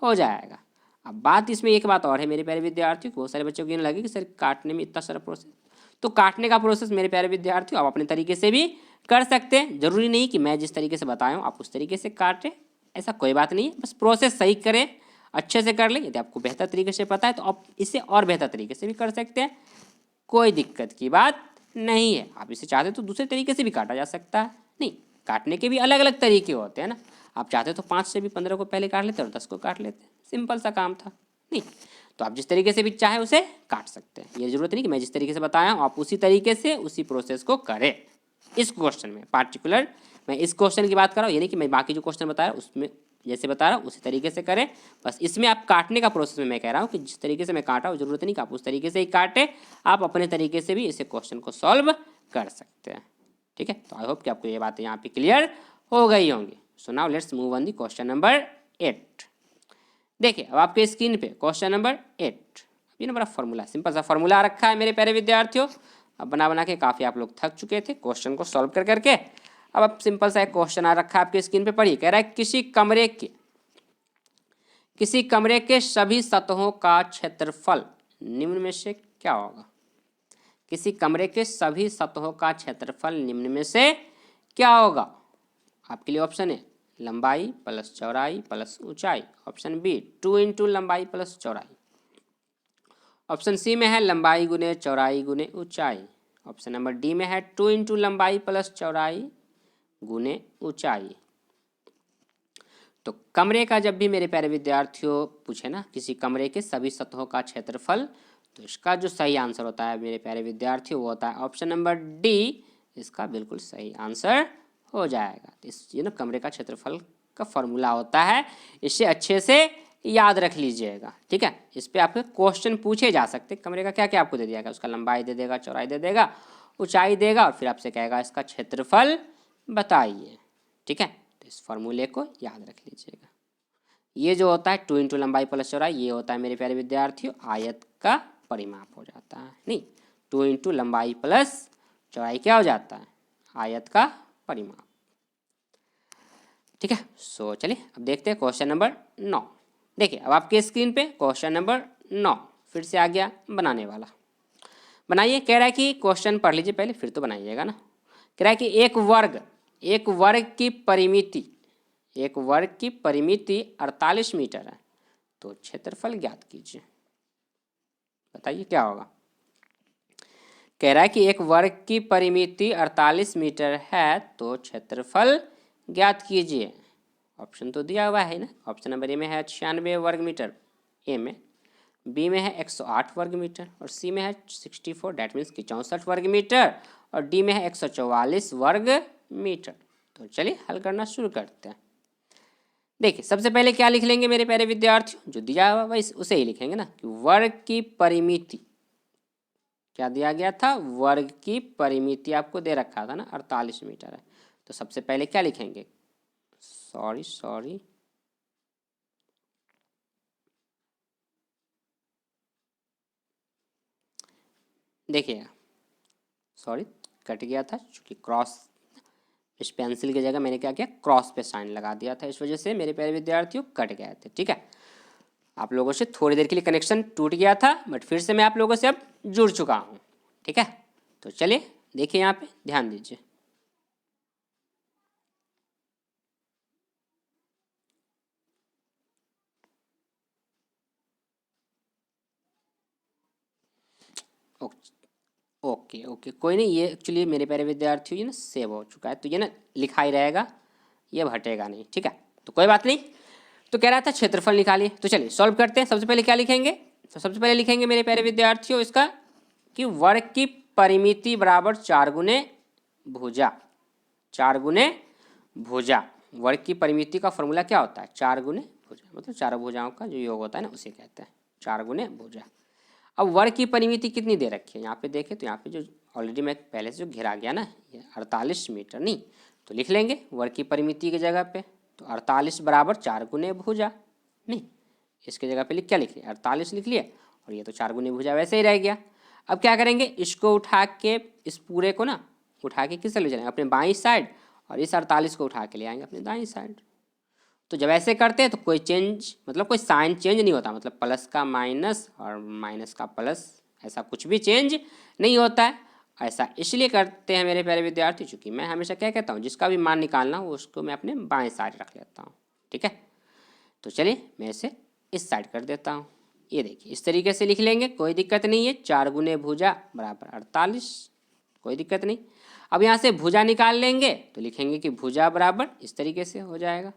हो जाएगा। अब बात इसमें एक बात और है मेरे प्यारे विद्यार्थियों, बहुत सारे बच्चों को ये लगे कि सर काटने में इतना सारा प्रोसेस, तो काटने का प्रोसेस मेरे प्यारे विद्यार्थियों आप अपने तरीके से भी कर सकते हैं। जरूरी नहीं कि मैं जिस तरीके से बताया हूँ आप उस तरीके से काटें, ऐसा कोई बात नहीं है, बस प्रोसेस सही करें, अच्छे से कर लें। यदि आपको बेहतर तरीके से पता है तो आप इसे और बेहतर तरीके से भी कर सकते हैं, कोई दिक्कत की बात नहीं है। आप इसे चाहते तो दूसरे तरीके से भी काटा जा सकता है, नहीं काटने के भी अलग अलग तरीके होते हैं ना। आप चाहते तो 5 से भी 15 को पहले काट लेते और 10 को काट लेते, सिंपल सा काम था। नहीं तो आप जिस तरीके से भी चाहे उसे काट सकते हैं, ये जरूरत नहीं कि मैं जिस तरीके से बताया हूँ आप उसी तरीके से उसी प्रोसेस को करें। इस क्वेश्चन में पार्टिकुलर मैं इस क्वेश्चन की बात कर रहा हूँ, यानी कि मैं बाकी जो क्वेश्चन बता रहा हूँ उसमें जैसे बता रहा हूँ उसी तरीके से करें। बस इसमें आप काटने का प्रोसेस में मैं कह रहा हूँ कि जिस तरीके से मैं काटा हूँ जरूरत नहीं कि आप उस तरीके से ही काटें, आप अपने तरीके से भी इसे क्वेश्चन को सॉल्व कर सकते हैं। ठीक है, तो आई होप कि आपको ये बातें यहाँ पे क्लियर हो गई होंगी। So now let's move on the question number 8। देखिए अब आपके स्क्रीन पे क्वेश्चन नंबर 8, ये ना बड़ा फॉर्मूला, सिंपल सा फॉर्मूला रखा है मेरे प्यारे विद्यार्थियों। अब बना बना के काफ़ी आप लोग थक चुके थे क्वेश्चन को सॉल्व कर करके। अब सिंपल सा एक क्वेश्चन आ रखा है आपके स्क्रीन पे, पढ़िए। कह रहा है किसी कमरे के सभी सतहों का क्षेत्रफल निम्न में से क्या होगा? किसी कमरे के सभी सतहों का क्षेत्रफल निम्न में से क्या होगा? आपके लिए ऑप्शन है लंबाई प्लस चौड़ाई प्लस ऊंचाई। ऑप्शन बी 2 इंटू लंबाई प्लस चौड़ाई। ऑप्शन सी में है लंबाई गुने चौड़ाई गुने ऊंचाई। ऑप्शन नंबर डी में है 2 इंटू लंबाई प्लस चौड़ाई गुने ऊंचाई। तो कमरे का जब भी मेरे प्यारे विद्यार्थियों पूछे ना किसी कमरे के सभी सतहों का क्षेत्रफल, तो इसका जो सही आंसर होता है मेरे प्यारे विद्यार्थियों वो होता है ऑप्शन नंबर डी। इसका बिल्कुल सही आंसर हो जाएगा। तो इस ये ना कमरे का क्षेत्रफल का फॉर्मूला होता है, इसे अच्छे से याद रख लीजिएगा, ठीक है। इस पे आपके क्वेश्चन पूछे जा सकते। कमरे का क्या क्या आपको दे दिया गया, उसका लंबाई दे देगा, चौड़ाई दे देगा, ऊंचाई देगा, और फिर आपसे कहेगा इसका क्षेत्रफल बताइए, ठीक है। तो इस फॉर्मूले को याद रख लीजिएगा। ये जो होता है 2 इंटू लंबाई प्लस चौड़ाई, ये होता है मेरे प्यारे विद्यार्थियों आयत का परिमाप हो जाता है। नहीं, 2 इंटू लंबाई प्लस चौड़ाई क्या हो जाता है? आयत का परिमाप, ठीक है। सो चलिए अब देखते हैं क्वेश्चन नंबर 9। देखिए अब आपके स्क्रीन पे क्वेश्चन नंबर 9 फिर से आ गया बनाने वाला। बनाइए। कह रहा है कि क्वेश्चन पढ़ लीजिए पहले, फिर तो बनाइएगा ना। कह रहा है कि एक वर्ग की परिमिति 48 मीटर है, तो क्षेत्रफल ज्ञात कीजिए। बताइए क्या होगा। कह रहा है कि एक वर्ग की परिमिति 48 मीटर है, तो क्षेत्रफल ज्ञात कीजिए। ऑप्शन तो दिया हुआ है ना। ऑप्शन नंबर ए में है 96 वर्ग मीटर, ए में, बी में है 108 वर्ग मीटर, और सी में है 64 डैट मीन्स की 64 वर्ग मीटर, और डी में है 144 वर्ग मीटर। तो चलिए हल करना शुरू करते हैं। देखिए सबसे पहले क्या लिख लेंगे मेरे प्यारे विद्यार्थियों, जो दिया हुआ वही उसे ही लिखेंगे ना कि वर्ग की परिमिति क्या दिया गया था, वर्ग की परिमिति आपको दे रखा था ना 48 मीटर है। तो सबसे पहले क्या लिखेंगे, सॉरी देखिएगा, सॉरी कट गया था चूँकि क्रॉस, इस पेंसिल की जगह मैंने क्या किया क्रॉस पे साइन लगा दिया था, इस वजह से मेरे प्यारे विद्यार्थियों कट गए थे, ठीक है। आप लोगों से थोड़ी देर के लिए कनेक्शन टूट गया था, बट फिर से मैं आप लोगों से अब जुड़ चुका हूँ, ठीक है। तो चलिए देखिए यहाँ पे ध्यान दीजिए। ओके कोई नहीं, ये एक्चुअली मेरे प्यारे विद्यार्थियों ये ना सेव हो चुका है, तो ये ना लिखा ही रहेगा, ये हटेगा नहीं, ठीक है। तो कोई बात नहीं। तो कह रहा था क्षेत्रफल निकालिए, तो चलिए सॉल्व करते हैं। सबसे पहले क्या लिखेंगे, तो सबसे पहले लिखेंगे मेरे प्यारे विद्यार्थियों इसका कि वर्ग की परिमिति बराबर 4 गुने भुजा। 4 गुने भुजा, वर्ग की परिमिति का फॉर्मूला क्या होता है 4 गुने भुजा, मतलब चारों भुजाओं का जो योग होता है ना उसे कहते हैं 4 गुने भुजा। अब वर्ग की परिमिति कितनी दे रखी है यहाँ पे देखें, तो यहाँ पे जो ऑलरेडी मैं पहले से जो घिरा गया ना ये 48 मीटर, नहीं तो लिख लेंगे वर्ग की परिमिति की जगह पे, तो 48 बराबर 4 गुने भुजा, नहीं इसके जगह पे क्या लिख लिया 48 लिख लिया, और ये तो 4 गुने भुजा वैसे ही रह गया। अब क्या करेंगे, इसको उठा के इस पूरे को ना उठा के किस ले जाएंगे अपने बाईं साइड, और इस 48 को उठा के ले आएंगे अपने दाईं साइड। तो जब ऐसे करते हैं तो कोई चेंज मतलब कोई साइन चेंज नहीं होता, मतलब प्लस का माइनस और माइनस का प्लस ऐसा कुछ भी चेंज नहीं होता है। ऐसा इसलिए करते हैं मेरे प्यारे विद्यार्थी, चूँकि मैं हमेशा क्या कहता हूँ जिसका भी मान निकालना हो उसको मैं अपने बाएं साइड रख लेता हूँ, ठीक है। तो चलिए मैं इसे इस साइड कर देता हूँ, ये देखिए इस तरीके से लिख लेंगे, कोई दिक्कत नहीं है। 4 गुने भुजा बराबर 48, कोई दिक्कत नहीं। अब यहाँ से भुजा निकाल लेंगे तो लिखेंगे कि भुजा बराबर इस तरीके से हो जाएगा,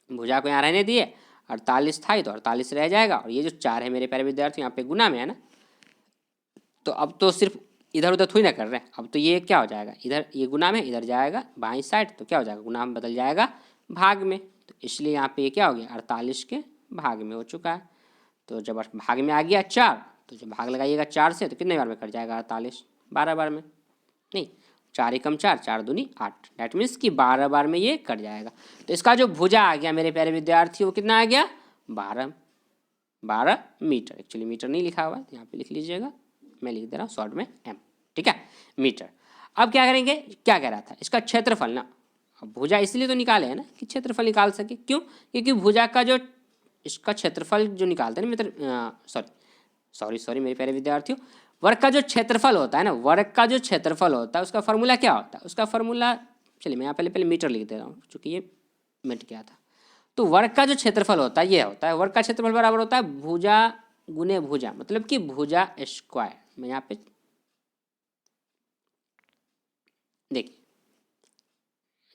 भुजा को यहाँ रहने दिए 48 था तो 48 रह जाएगा, और ये जो 4 है मेरे प्यारे विद्यार्थी यहाँ पे गुना में है ना, तो अब तो सिर्फ इधर उधर थोड़ी ना कर रहे हैं, अब तो ये क्या हो जाएगा इधर ये गुना में इधर जाएगा बाईं साइड, तो क्या हो जाएगा गुना में बदल जाएगा भाग में, तो इसलिए यहाँ पे ये क्या हो गया 48 के भाग में हो चुका है। तो जब भाग में आ गया 4, तो जब भाग लगाइएगा 4 से तो कितने बार में कट जाएगा 48, 12 बार में, नहीं 4 एकम 4, 4 दूनी 8, डैट मीन्स कि 12 बार में ये कट जाएगा। तो इसका जो भुजा आ गया मेरे प्यारे विद्यार्थी वो कितना आ गया 12 मीटर। एक्चुअली मीटर नहीं लिखा हुआ है यहाँ पे लिख लीजिएगा, मैं लिख दे रहा हूँ शॉर्ट में एम, ठीक है मीटर। अब क्या करेंगे, क्या कह रहा था, इसका क्षेत्रफल ना, अब भुजा इसलिए तो निकाले है ना कि क्षेत्रफल निकाल सके, क्यों, क्योंकि भुजा का जो इसका क्षेत्रफल जो निकालते हैं मित्र, सॉरी मेरे प्यारे विद्यार्थियों, वर्ग का जो क्षेत्रफल होता है ना, वर्ग का जो क्षेत्रफल होता है उसका फॉर्मूला क्या होता है, उसका फॉर्मूला, चलिए मैं यहाँ पहले मीटर लिख दे रहा हूँ चूँकि ये मिट गया था। तो वर्ग का जो क्षेत्रफल होता है ये होता है, वर्ग का क्षेत्रफल बराबर होता है भुजा गुने भुजा, मतलब कि भुजा स्क्वायर। मैं यहाँ पे देखिए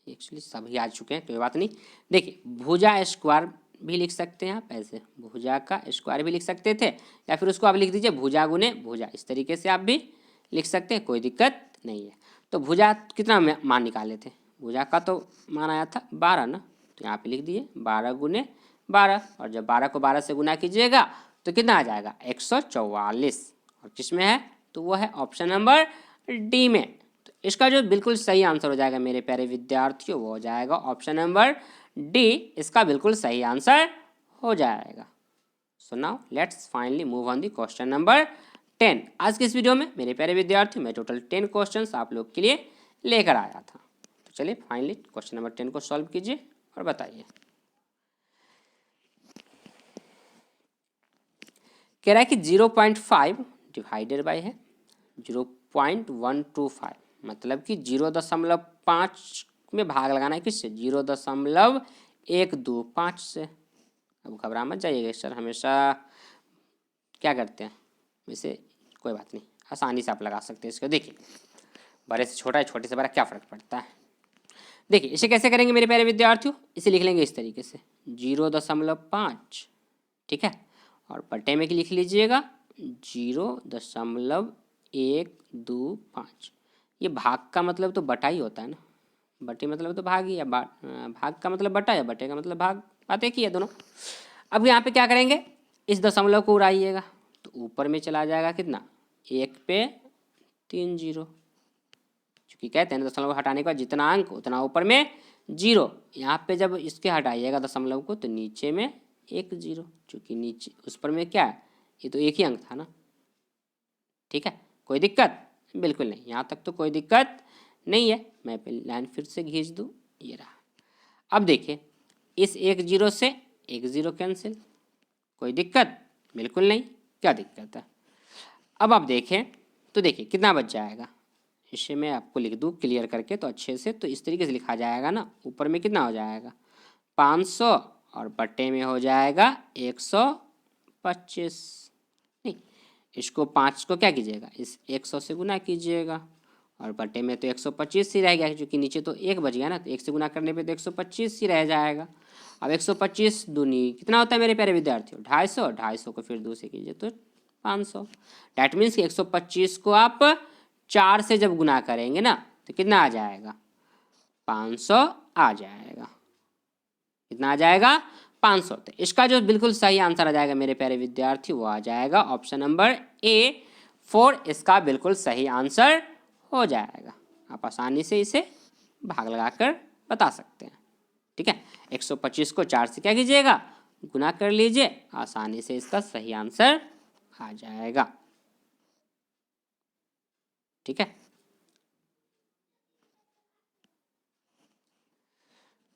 एक्चुअली सभी आ चुके हैं, कोई बात नहीं। देखिए भुजा स्क्वायर भी लिख सकते हैं आप, ऐसे भुजा का स्क्वायर भी लिख सकते थे, या फिर उसको आप लिख दीजिए भुजा गुने भुजा, इस तरीके से आप भी लिख सकते हैं, कोई दिक्कत नहीं है। तो भुजा कितना मान निकाले थे, भुजा का तो मान आया था 12 ना, तो यहाँ पे लिख दिए 12 गुने 12, और जब 12 को 12 से गुना कीजिएगा तो कितना आ जाएगा 144, और किसमें है, तो वो है ऑप्शन नंबर डी में। तो इसका जो बिल्कुल सही आंसर हो जाएगा मेरे प्यारे विद्यार्थियों, वो हो जाएगा ऑप्शन नंबर डी, इसका बिल्कुल सही आंसर हो जाएगा। So now let's finally move on the question number 10। आज के इस वीडियो में मेरे प्यारे विद्यार्थियों मैं टोटल 10 क्वेश्चंस आप लोग के लिए लेकर आया था। तो चलिए फाइनली क्वेश्चन नंबर 10 को सॉल्व कीजिए और बताइए। कह रहा है कि 0.5 डिवाइडेड बाई है 0.125, मतलब कि 0.5 में भाग लगाना है किससे, 0.125 से। अब घबरा मत जाइएगा सर, हमेशा क्या करते हैं वैसे, कोई बात नहीं, आसानी से आप लगा सकते हैं इसको। देखिए बड़े से छोटा है, छोटे से बड़ा क्या फ़र्क पड़ता है। देखिए इसे कैसे करेंगे मेरे प्यारे विद्यार्थियों, इसे लिख लेंगे इस तरीके से 0.5, ठीक है, और बटे में लिख लीजिएगा 0.125। ये भाग का मतलब तो बटा ही होता है ना, बटे मतलब तो भाग ही, या भाग का मतलब बटा, या बटे का मतलब भाग, बात एक ही है दोनों। अब यहाँ पे क्या करेंगे, इस दशमलव को उड़ाइएगा तो ऊपर में चला जाएगा कितना, 1 पे 3 जीरो, क्योंकि कहते हैं दशमलव हटाने के बाद जितना अंक उतना ऊपर में जीरो। यहाँ पे जब इसके हटाइएगा दशमलव को तो नीचे में 1 जीरो, क्योंकि नीचे उस पर में क्या है, ये तो एक ही अंक था ना, ठीक है, कोई दिक्कत बिल्कुल नहीं, यहाँ तक तो कोई दिक्कत नहीं है। मैं लाइन फिर से खींच दूँ, ये रहा। अब देखिए इस 1 जीरो से 1 जीरो कैंसिल, कोई दिक्कत बिल्कुल नहीं, क्या दिक्कत है। अब आप देखें तो देखिए कितना बच जाएगा, इसे मैं आपको लिख दूँ क्लियर करके तो अच्छे से, तो इस तरीके से लिखा जाएगा ना, ऊपर में कितना हो जाएगा 500 और बटे में हो जाएगा 125। नहीं, इसको 5 को क्या कीजिएगा, इस 100 से गुना कीजिएगा, और बटे में तो 125 ही रह गया, क्योंकि नीचे तो 1 बच गया ना, तो 1 से गुना करने पे तो 125 ही रह जाएगा। अब 125 दूनी कितना होता है मेरे प्यारे विद्यार्थियों, 250, 250 को फिर 2 से कीजिए तो 500। डैट मीन्स कि 125 को आप 4 से जब गुना करेंगे ना तो कितना आ जाएगा, 500 आ जाएगा। कितना आ जाएगा, 500। तो इसका जो बिल्कुल सही आंसर आ जाएगा मेरे प्यारे विद्यार्थी, वो आ जाएगा ऑप्शन नंबर ए 4, इसका बिल्कुल सही आंसर हो जाएगा। आप आसानी से इसे भाग लगाकर बता सकते हैं, ठीक है। 125 को 4 से क्या कीजिएगा, गुना कर लीजिए, आसानी से इसका सही आंसर आ जाएगा, ठीक है।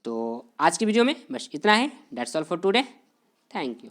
तो आज की वीडियो में बस इतना है, that's all for today, thank you.